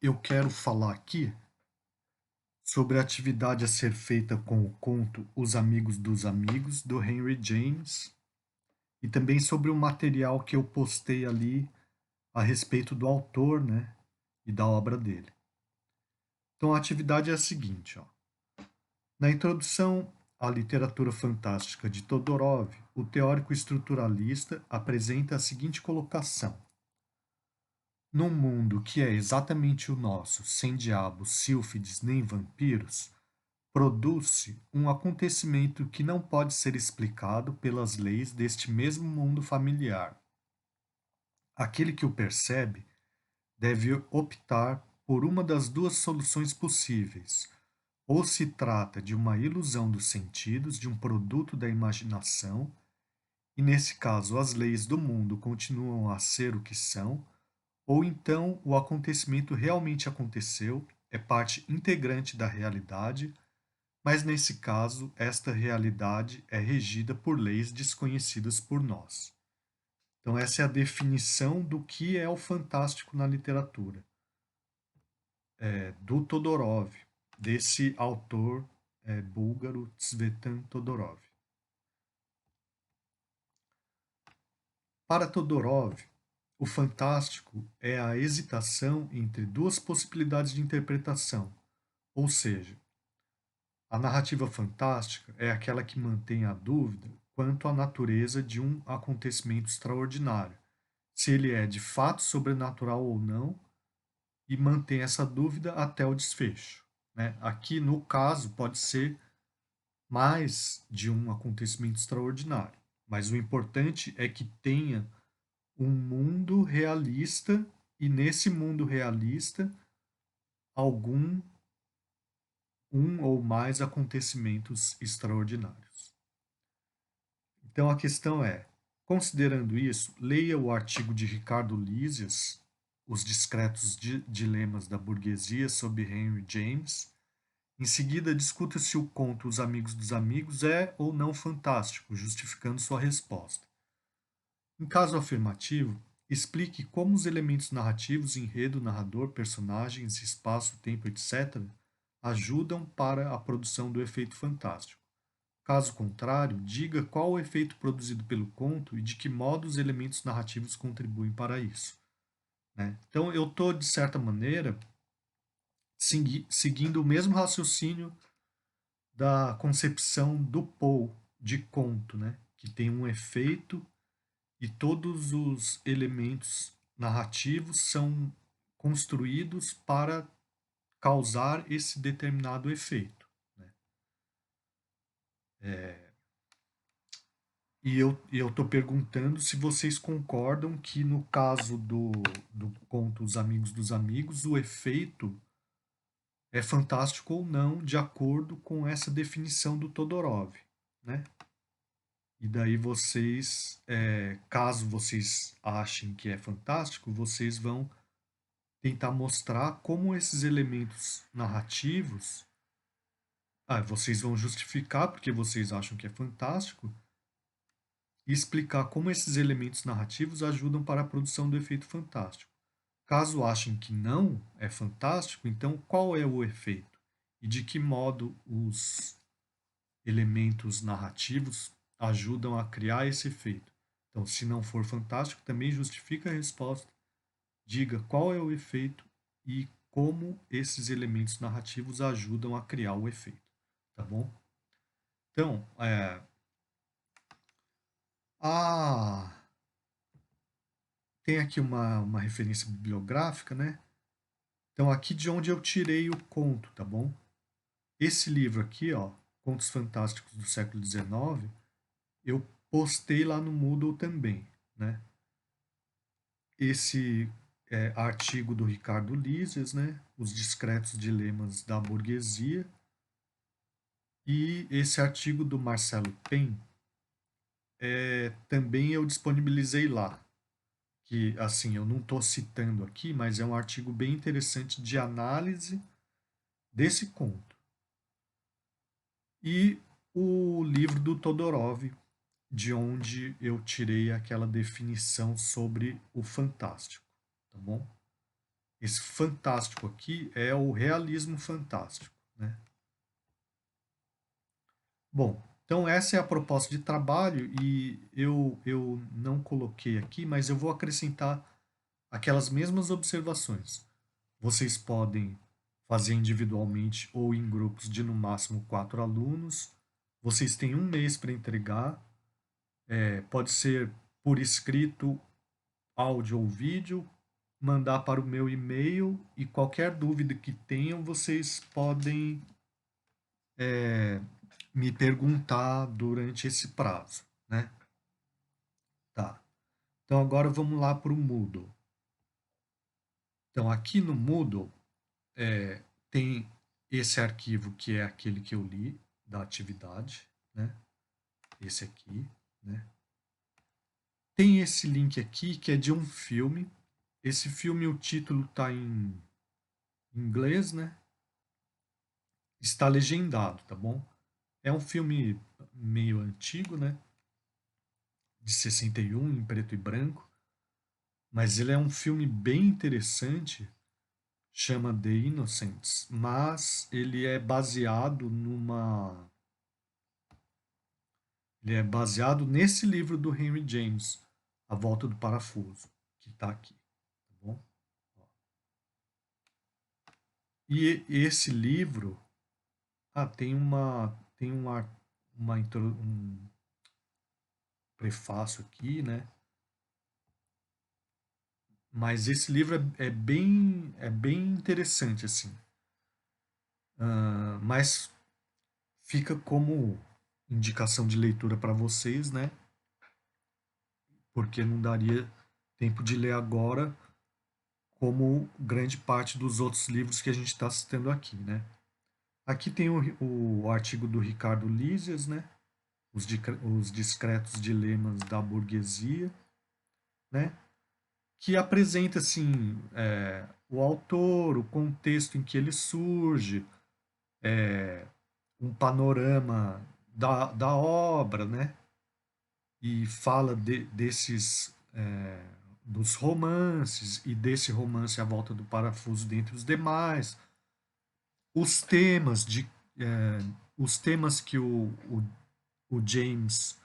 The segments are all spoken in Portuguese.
Eu quero falar aqui sobre a atividade a ser feita com o conto Os Amigos dos Amigos, do Henry James, e também sobre o material que eu postei ali a respeito do autor, né, e da obra dele. Então a atividade é a seguinte, ó. Na introdução à literatura fantástica de Todorov, o teórico estruturalista apresenta a seguinte colocação: num mundo que é exatamente o nosso, sem diabos, sílfides nem vampiros, produz-se um acontecimento que não pode ser explicado pelas leis deste mesmo mundo familiar. Aquele que o percebe deve optar por uma das duas soluções possíveis. Ou se trata de uma ilusão dos sentidos, de um produto da imaginação, e nesse caso as leis do mundo continuam a ser o que são, ou então o acontecimento realmente aconteceu, é parte integrante da realidade, mas nesse caso, esta realidade é regida por leis desconhecidas por nós. Então, essa é a definição do que é o fantástico na literatura, do Todorov, desse autor búlgaro Tzvetan Todorov. Para Todorov, o fantástico é a hesitação entre duas possibilidades de interpretação, ou seja, a narrativa fantástica é aquela que mantém a dúvida quanto à natureza de um acontecimento extraordinário, se ele é de fato sobrenatural ou não, e mantém essa dúvida até o desfecho. Né? Aqui, no caso, pode ser mais de um acontecimento extraordinário, mas o importante é que tenha um mundo realista e nesse mundo realista algum um ou mais acontecimentos extraordinários. Então a questão é, considerando isso, leia o artigo de Ricardo Lísias, Os Discretos Dilemas da Burguesia, sob Henry James. Em seguida, discuta se o conto Os Amigos dos Amigos é ou não fantástico, justificando sua resposta. Em caso afirmativo, explique como os elementos narrativos, enredo, narrador, personagens, espaço, tempo, etc., ajudam para a produção do efeito fantástico. Caso contrário, diga qual o efeito produzido pelo conto e de que modo os elementos narrativos contribuem para isso. Né? Então, eu estou, de certa maneira, seguindo o mesmo raciocínio da concepção do Poe de conto, né? Que tem um efeito e todos os elementos narrativos são construídos para causar esse determinado efeito. Né? E eu estou perguntando se vocês concordam que no caso do conto Os Amigos dos Amigos, o efeito é fantástico ou não, de acordo com essa definição do Todorov. Né? E daí vocês, caso vocês achem que é fantástico, vocês vão tentar mostrar como esses elementos narrativos, vocês vão justificar porque vocês acham que é fantástico, e explicar como esses elementos narrativos ajudam para a produção do efeito fantástico. Caso achem que não é fantástico, então qual é o efeito? E de que modo os elementos narrativos ajudam a criar esse efeito? Então, se não for fantástico, também justifica a resposta. Diga qual é o efeito e como esses elementos narrativos ajudam a criar o efeito. Tá bom? Então, a tem aqui uma referência bibliográfica, né? Então, aqui de onde eu tirei o conto, tá bom? Esse livro aqui, ó, Contos Fantásticos do Século XIX, eu postei lá no Moodle também, né? Esse artigo do Ricardo Lísias, né? Os Discretos Dilemas da Burguesia, e esse artigo do Marcelo Pen, também eu disponibilizei lá, que assim, eu não estou citando aqui, mas é um artigo bem interessante de análise desse conto. E o livro do Todorov, de onde eu tirei aquela definição sobre o fantástico, tá bom? Esse fantástico aqui é o realismo fantástico, né? Bom, então essa é a proposta de trabalho e eu não coloquei aqui, mas eu vou acrescentar aquelas mesmas observações. Vocês podem fazer individualmente ou em grupos de no máximo 4 alunos. Vocês têm um mês para entregar. Pode ser por escrito, áudio ou vídeo. Mandar para o meu e-mail e qualquer dúvida que tenham, vocês podem me perguntar durante esse prazo, né? Tá. Então agora vamos lá para o Moodle. Então aqui no Moodle tem esse arquivo que é aquele que eu li da atividade, né? Esse aqui, né? Tem esse link aqui que é de um filme. Esse filme, o título está em inglês, né? Está legendado, tá bom? É um filme meio antigo, né? De 61, em preto e branco. Mas ele é um filme bem interessante, chama The Innocents, mas ele é baseado nesse livro do Henry James, A Volta do Parafuso, que está aqui, tá bom? E esse livro, tem um prefácio aqui, né? Mas esse livro é bem interessante, assim. Mas fica como indicação de leitura para vocês, né? Porque não daria tempo de ler agora, como grande parte dos outros livros que a gente está citando aqui, né? Aqui tem o artigo do Ricardo Lísias, né? Os discretos dilemas da burguesia, né? Que apresenta assim o autor, o contexto em que ele surge, um panorama da obra, né? E fala desses dos romances e desse romance A Volta do Parafuso dentre os demais, os temas de os temas que o James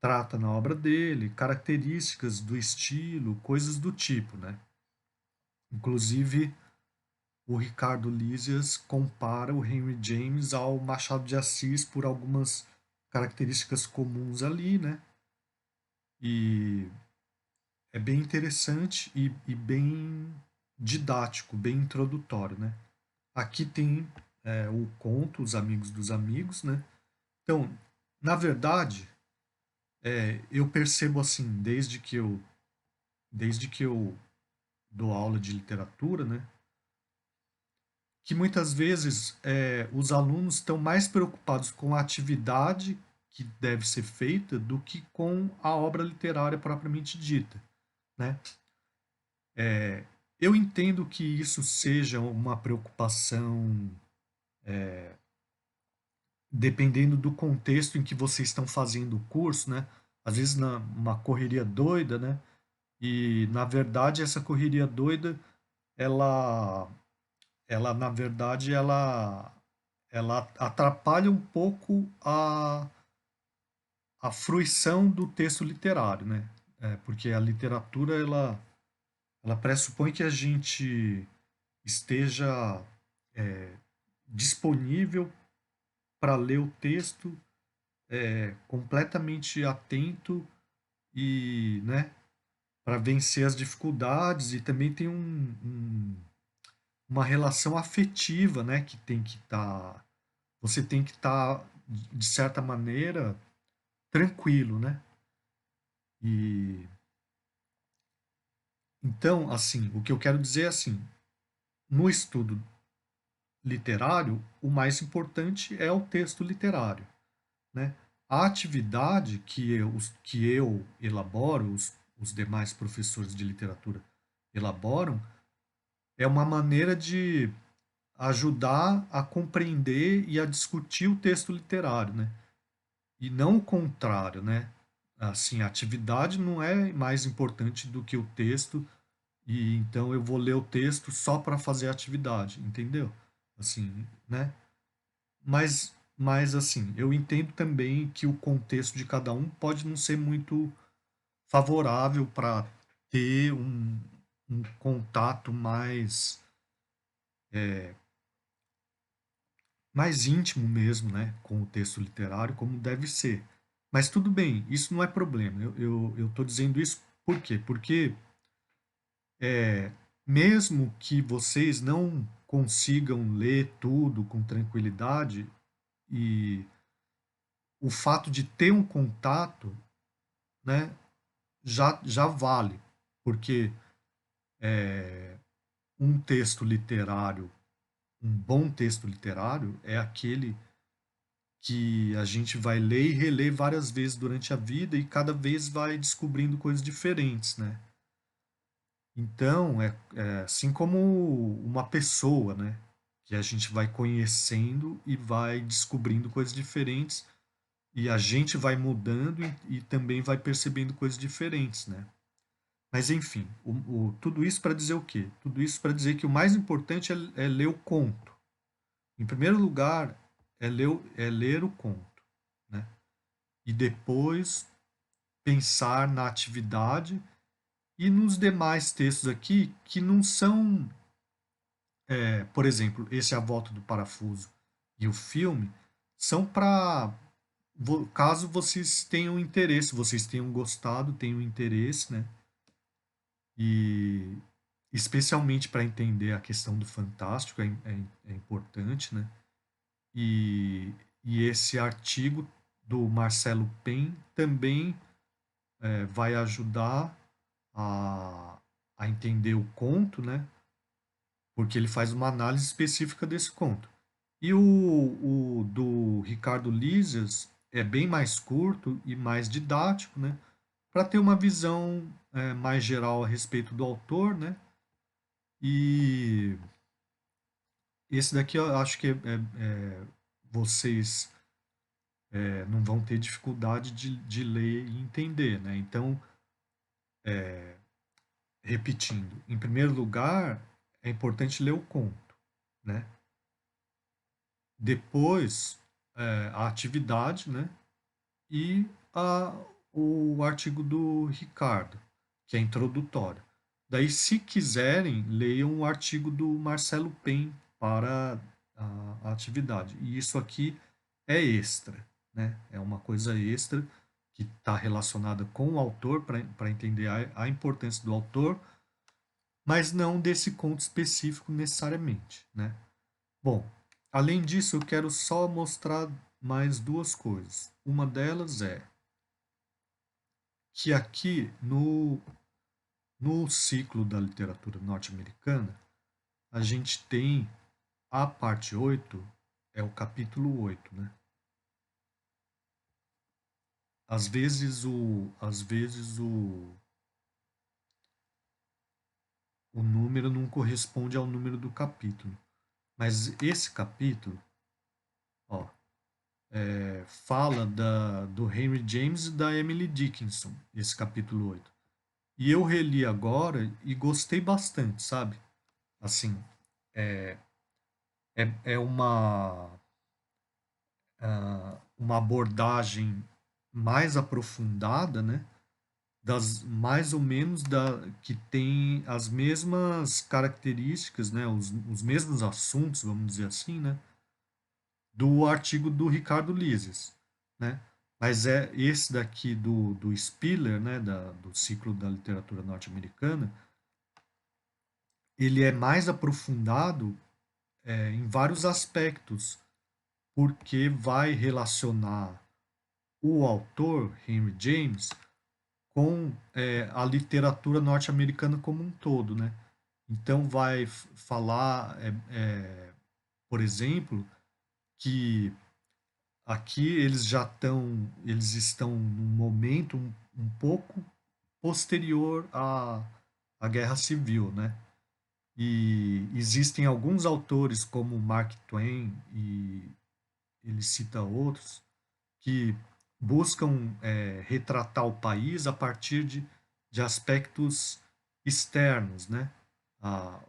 trata na obra dele, características do estilo, coisas do tipo, né? Inclusive, o Ricardo Lísias compara o Henry James ao Machado de Assis por algumas características comuns ali, né? E é bem interessante e bem didático, bem introdutório, né? Aqui tem o conto Os Amigos dos Amigos, né? Então, na verdade, eu percebo assim, desde que eu dou aula de literatura, né? Que muitas vezes os alunos estão mais preocupados com a atividade que deve ser feita do que com a obra literária propriamente dita, né? Eu entendo que isso seja uma preocupação dependendo do contexto em que vocês estão fazendo o curso, né? Às vezes numa correria doida, né? E na verdade essa correria doida, ela, ela na verdade ela atrapalha um pouco a fruição do texto literário, né? Porque a literatura ela pressupõe que a gente esteja disponível para ler o texto, completamente atento e, né, para vencer as dificuldades, e também tem uma relação afetiva, né, que tem que estar, você tem que estar de certa maneira tranquilo, né? E então, assim, o que eu quero dizer é assim, no estudo literário, o mais importante é o texto literário, né? A atividade que eu elaboro, os demais professores de literatura elaboram, é uma maneira de ajudar a compreender e a discutir o texto literário, né? E não o contrário, né? Assim, a atividade não é mais importante do que o texto e então eu vou ler o texto só para fazer a atividade, entendeu? Assim, né? Mas assim, eu entendo também que o contexto de cada um pode não ser muito favorável para ter um contato mais íntimo mesmo, né, com o texto literário, como deve ser. Mas tudo bem, isso não é problema. Eu tô dizendo isso por quê? Porque é, mesmo que vocês não consigam ler tudo com tranquilidade, e o fato de ter um contato, né, já vale, porque um texto literário, um bom texto literário, é aquele que a gente vai ler e reler várias vezes durante a vida e cada vez vai descobrindo coisas diferentes, né? Então, é assim como uma pessoa, né? Que a gente vai conhecendo e vai descobrindo coisas diferentes e a gente vai mudando e também vai percebendo coisas diferentes, né? Mas enfim, tudo isso para dizer o quê? Tudo isso para dizer que o mais importante é ler o conto. Em primeiro lugar, é ler o conto, né? E depois pensar na atividade e nos demais textos aqui que não são, por exemplo, esse A Volta do Parafuso e o filme, são para caso vocês tenham interesse, vocês tenham gostado, tenham interesse, né? E especialmente para entender a questão do fantástico é importante, né? E, e esse artigo do Marcelo Pen também vai ajudar a, a entender o conto, né? Porque ele faz uma análise específica desse conto. E o do Ricardo Lízias é bem mais curto e mais didático, né? Para ter uma visão mais geral a respeito do autor, né? E esse daqui eu acho que vocês não vão ter dificuldade de ler e entender, né? Então, repetindo, em primeiro lugar, é importante ler o conto, né? Depois, a atividade, né? E a, o artigo do Ricardo, que é introdutório. Daí, se quiserem, leiam o artigo do Marcelo Pen para a atividade. E isso aqui é extra, né? É uma coisa extra que está relacionada com o autor para entender a importância do autor, mas não desse conto específico necessariamente, né? Bom, além disso, eu quero só mostrar mais duas coisas. Uma delas é que aqui no ciclo da literatura norte-americana, a gente tem a parte 8 é o capítulo 8, né? Às vezes o número não corresponde ao número do capítulo. Mas esse capítulo, ó, fala do Henry James e da Emily Dickinson, esse capítulo 8. E eu reli agora e gostei bastante, sabe? Assim, é uma abordagem mais aprofundada, né? Das mais ou menos que tem as mesmas características, né? Os mesmos assuntos, vamos dizer assim, né? Do artigo do Ricardo Lises, né? Mas é esse daqui do Spiller, né? Do ciclo da literatura norte-americana, ele é mais aprofundado em vários aspectos, porque vai relacionar o autor, Henry James, com a literatura norte-americana como um todo, né? Então vai falar, por exemplo, que aqui eles estão num momento um pouco posterior à Guerra Civil, né? E existem alguns autores como Mark Twain e ele cita outros que buscam retratar o país a partir de aspectos externos, né? Ah,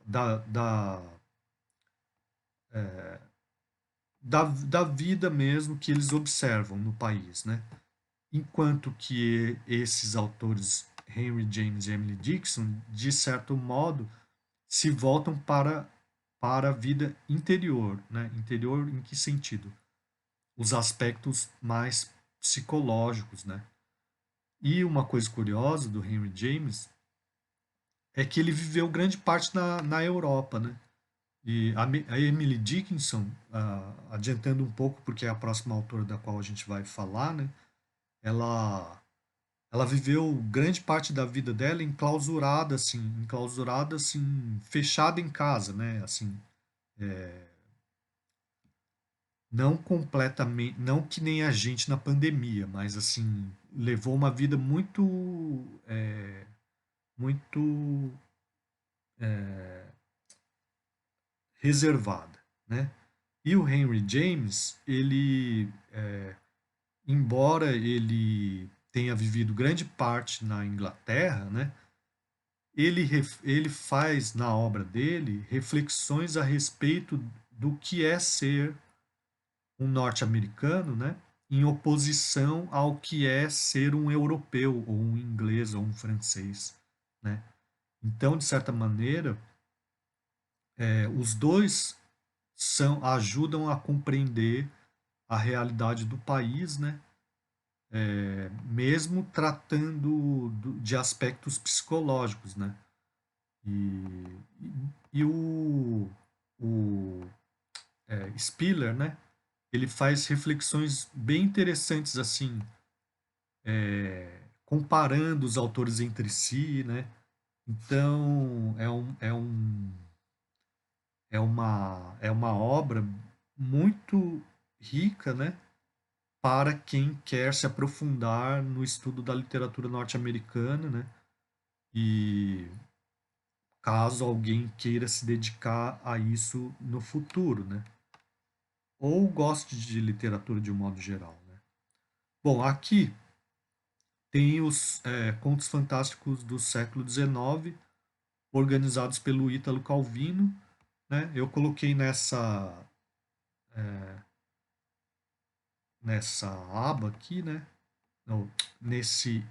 da vida mesmo que eles observam no país, né? Enquanto que esses autores, Henry James e Emily Dickinson, de certo modo, se voltam para a vida interior, né? Interior em que sentido? Os aspectos mais psicológicos, né? E uma coisa curiosa do Henry James é que ele viveu grande parte na Europa, né? E a Emily Dickinson, adiantando um pouco, porque é a próxima autora da qual a gente vai falar, né? Ela, ela viveu grande parte da vida dela enclausurada, assim, fechada em casa, né? Assim, não completamente, não que nem a gente na pandemia, mas assim, levou uma vida muito reservada, né? E o Henry James, embora ele tenha vivido grande parte na Inglaterra, né? Ele faz na obra dele reflexões a respeito do que é ser um norte-americano, né? Em oposição ao que é ser um europeu, ou um inglês, ou um francês, né? Então, de certa maneira, os dois ajudam a compreender a realidade do país, né? Mesmo tratando de aspectos psicológicos, né? E, e o Spiller, né? Ele faz reflexões bem interessantes assim, comparando os autores entre si, né? Então é uma obra muito rica, né? Para quem quer se aprofundar no estudo da literatura norte-americana, né? E caso alguém queira se dedicar a isso no futuro, né? Ou goste de literatura de um modo geral, né? Bom, aqui tem os contos fantásticos do século XIX, organizados pelo Ítalo Calvino, né? Eu coloquei nessa aba aqui, né? Não, nesse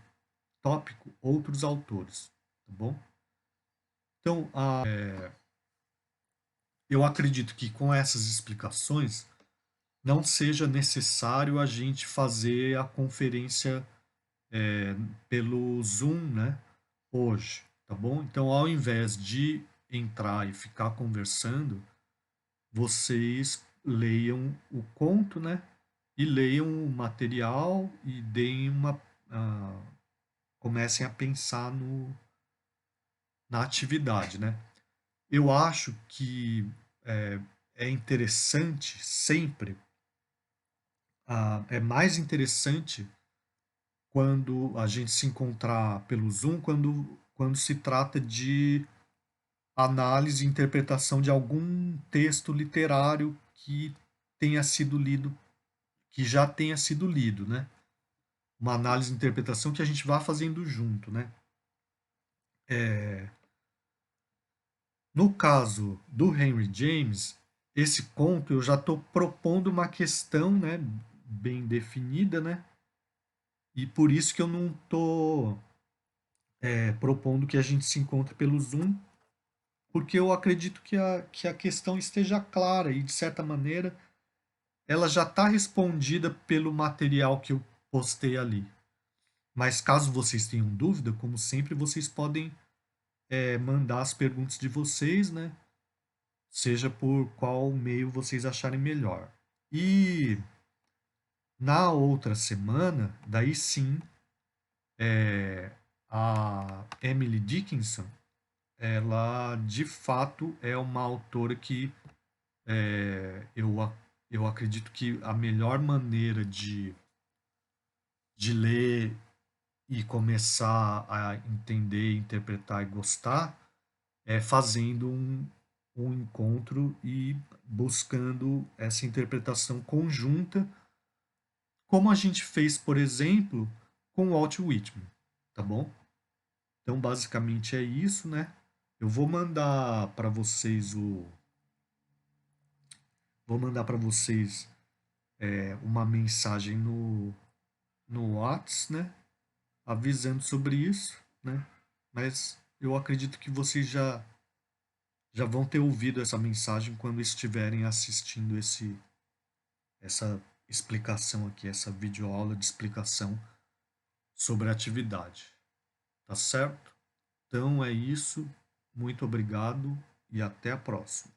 tópico, outros autores, tá bom? Então, eu acredito que com essas explicações não seja necessário a gente fazer a conferência é, pelo Zoom, né? Hoje, tá bom? Então, ao invés de entrar e ficar conversando, vocês leiam o conto, né? E leiam o material e deem ah, comecem a pensar na atividade, né? Eu acho que é, é interessante sempre, é mais interessante quando a gente se encontrar pelo Zoom, quando se trata de análise e interpretação de algum texto literário que tenha sido lido, que já tenha sido lido, né? Uma análise e interpretação que a gente vá fazendo junto, né? No caso do Henry James, esse conto eu já estou propondo uma questão, né, bem definida, né? E por isso que eu não estou propondo que a gente se encontre pelo Zoom, porque eu acredito que a questão esteja clara e, de certa maneira, ela já está respondida pelo material que eu postei ali. Mas caso vocês tenham dúvida, como sempre, vocês podem mandar as perguntas de vocês, né? Seja por qual meio vocês acharem melhor. E na outra semana, daí sim, a Emily Dickinson, ela de fato é uma autora que eu acredito que a melhor maneira de ler e começar a entender, interpretar e gostar é fazendo um encontro e buscando essa interpretação conjunta, como a gente fez, por exemplo, com Walt Whitman, tá bom? Então, basicamente é isso, né? Eu vou mandar para vocês vou mandar para vocês uma mensagem no Whats, né? Avisando sobre isso, né? Mas eu acredito que vocês já vão ter ouvido essa mensagem quando estiverem assistindo essa explicação aqui, essa videoaula de explicação sobre a atividade. Tá certo? Então é isso. Muito obrigado e até a próxima.